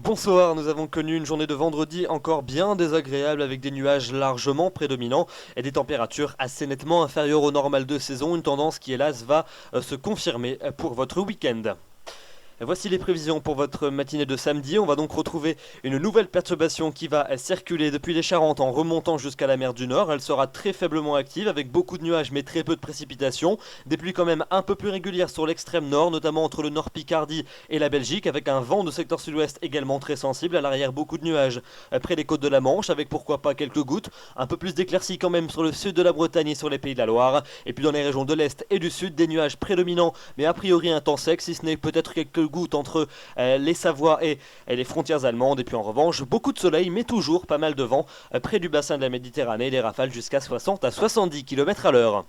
Bonsoir, nous avons connu une journée de vendredi encore bien désagréable avec des nuages largement prédominants et des températures assez nettement inférieures au normal de saison, une tendance qui hélas va se confirmer pour votre week-end. Voici les prévisions pour votre matinée de samedi. On va donc retrouver une nouvelle perturbation qui va circuler depuis les Charentes en remontant jusqu'à la mer du Nord. Elle sera très faiblement active avec beaucoup de nuages mais très peu de précipitations. Des pluies quand même un peu plus régulières sur l'extrême nord, notamment entre le Nord Picardie et la Belgique, avec un vent de secteur sud-ouest également très sensible. À l'arrière, beaucoup de nuages près des côtes de la Manche, avec pourquoi pas quelques gouttes. Un peu plus d'éclaircies quand même sur le sud de la Bretagne et sur les Pays de la Loire. Et puis dans les régions de l'Est et du Sud, des nuages prédominants, mais a priori un temps sec, si ce n'est peut-être quelques gouttes entre les Savoies et les frontières allemandes. Et puis en revanche, beaucoup de soleil, mais toujours pas mal de vent près du bassin de la Méditerranée, des rafales jusqu'à 60 à 70 km à l'heure.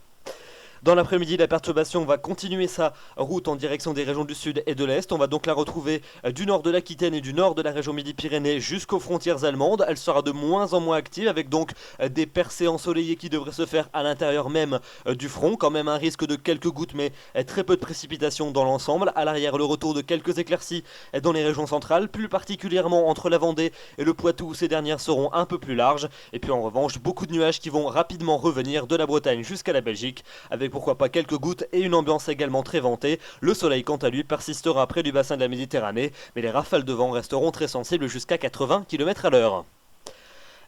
Dans l'après-midi, la perturbation va continuer sa route en direction des régions du sud et de l'est. On va donc la retrouver du nord de l'Aquitaine et du nord de la région Midi-Pyrénées jusqu'aux frontières allemandes. Elle sera de moins en moins active avec donc des percées ensoleillées qui devraient se faire à l'intérieur même du front. Quand même un risque de quelques gouttes mais très peu de précipitations dans l'ensemble. À l'arrière, le retour de quelques éclaircies dans les régions centrales, plus particulièrement entre la Vendée et le Poitou où ces dernières seront un peu plus larges. Et puis en revanche, beaucoup de nuages qui vont rapidement revenir de la Bretagne jusqu'à la Belgique avec pourquoi pas quelques gouttes et une ambiance également très ventée. Le soleil quant à lui persistera près du bassin de la Méditerranée, mais les rafales de vent resteront très sensibles jusqu'à 80 km à l'heure.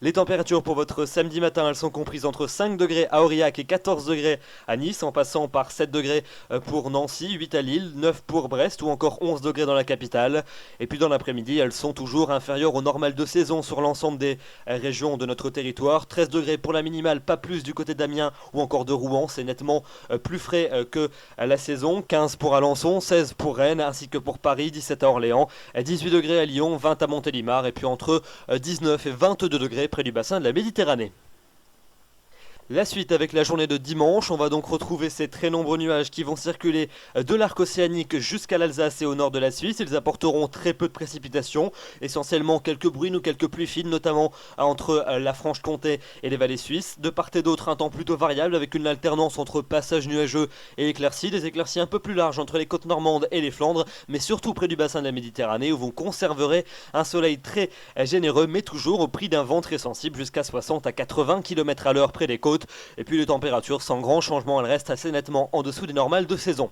Les températures pour votre samedi matin, elles sont comprises entre 5 degrés à Aurillac et 14 degrés à Nice, en passant par 7 degrés pour Nancy, 8 à Lille, 9 pour Brest ou encore 11 degrés dans la capitale. Et puis dans l'après-midi, elles sont toujours inférieures au normal de saison sur l'ensemble des régions de notre territoire. 13 degrés pour la minimale, pas plus du côté d'Amiens ou encore de Rouen, c'est nettement plus frais que la saison. 15 pour Alençon, 16 pour Rennes ainsi que pour Paris, 17 à Orléans, 18 degrés à Lyon, 20 à Montélimar et puis entre 19 et 22 degrés près du bassin de la Méditerranée. La suite avec la journée de dimanche, on va donc retrouver ces très nombreux nuages qui vont circuler de l'arc océanique jusqu'à l'Alsace et au nord de la Suisse. Ils apporteront très peu de précipitations, essentiellement quelques bruines ou quelques pluies fines, notamment entre la Franche-Comté et les vallées suisses. De part et d'autre, un temps plutôt variable avec une alternance entre passages nuageux et éclaircies. Des éclaircies un peu plus larges entre les côtes normandes et les Flandres, mais surtout près du bassin de la Méditerranée où vous conserverez un soleil très généreux, mais toujours au prix d'un vent très sensible jusqu'à 60 à 80 km à l'heure près des côtes. Et puis les températures sans grand changement, elles restent assez nettement en dessous des normales de saison.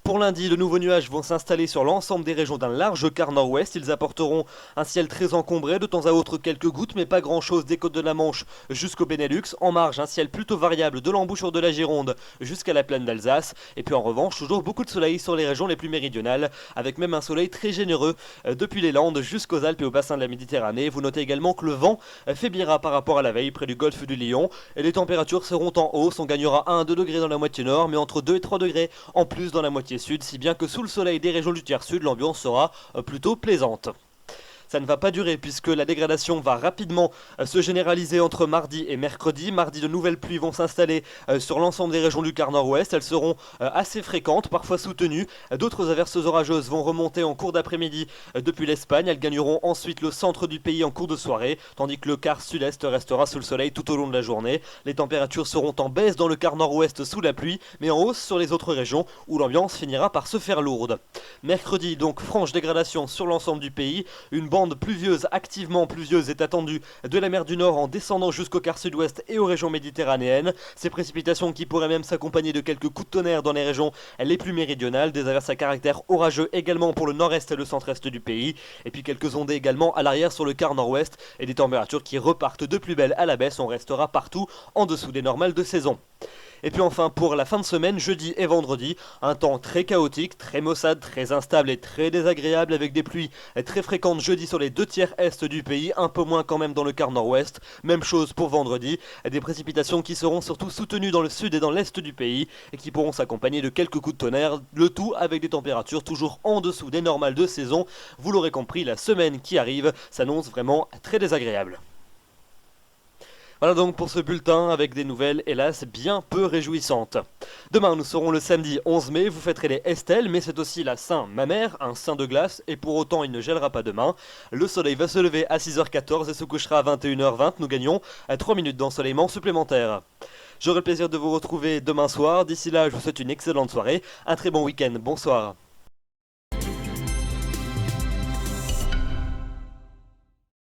Pour lundi, de nouveaux nuages vont s'installer sur l'ensemble des régions d'un large quart nord-ouest. Ils apporteront un ciel très encombré, de temps à autre quelques gouttes, mais pas grand-chose des côtes de la Manche jusqu'au Benelux. En marge, un ciel plutôt variable de l'embouchure de la Gironde jusqu'à la plaine d'Alsace. Et puis en revanche, toujours beaucoup de soleil sur les régions les plus méridionales, avec même un soleil très généreux depuis les Landes jusqu'aux Alpes et au bassin de la Méditerranée. Vous notez également que le vent faiblira par rapport à la veille près du golfe du Lion. Et les températures seront en hausse. On gagnera 1 à 2 degrés dans la moitié nord, mais entre 2 et 3 degrés en plus dans la moitié sud, si bien que sous le soleil des régions du tiers sud, l'ambiance sera plutôt plaisante. Ça ne va pas durer puisque la dégradation va rapidement se généraliser entre mardi et mercredi. Mardi, de nouvelles pluies vont s'installer sur l'ensemble des régions du quart nord-ouest. Elles seront assez fréquentes, parfois soutenues. D'autres averses orageuses vont remonter en cours d'après-midi depuis l'Espagne. Elles gagneront ensuite le centre du pays en cours de soirée, tandis que le quart sud-est restera sous le soleil tout au long de la journée. Les températures seront en baisse dans le quart nord-ouest sous la pluie, mais en hausse sur les autres régions où l'ambiance finira par se faire lourde. Mercredi, donc, franche dégradation sur l'ensemble du pays. Une bande pluvieuse, activement pluvieuse, est attendue de la mer du Nord en descendant jusqu'au quart sud-ouest et aux régions méditerranéennes. Ces précipitations qui pourraient même s'accompagner de quelques coups de tonnerre dans les régions les plus méridionales, des averses à caractère orageux également pour le nord-est et le centre-est du pays, et puis quelques ondées également à l'arrière sur le quart nord-ouest et des températures qui repartent de plus belle à la baisse. On restera partout en dessous des normales de saison. Et puis enfin pour la fin de semaine, jeudi et vendredi, un temps très chaotique, très maussade, très instable et très désagréable avec des pluies très fréquentes jeudi sur les 2 tiers est du pays, un peu moins quand même dans le quart nord-ouest. Même chose pour vendredi, des précipitations qui seront surtout soutenues dans le sud et dans l'est du pays et qui pourront s'accompagner de quelques coups de tonnerre, le tout avec des températures toujours en dessous des normales de saison. Vous l'aurez compris, la semaine qui arrive s'annonce vraiment très désagréable. Voilà donc pour ce bulletin avec des nouvelles hélas bien peu réjouissantes. Demain nous serons le samedi 11 mai, vous fêterez les Estelles, mais c'est aussi la Saint-Mamère, un saint de glace, et pour autant il ne gèlera pas demain. Le soleil va se lever à 6h14 et se couchera à 21h20, nous gagnons 3 minutes d'ensoleillement supplémentaire. J'aurai le plaisir de vous retrouver demain soir, d'ici là je vous souhaite une excellente soirée, un très bon week-end, bonsoir.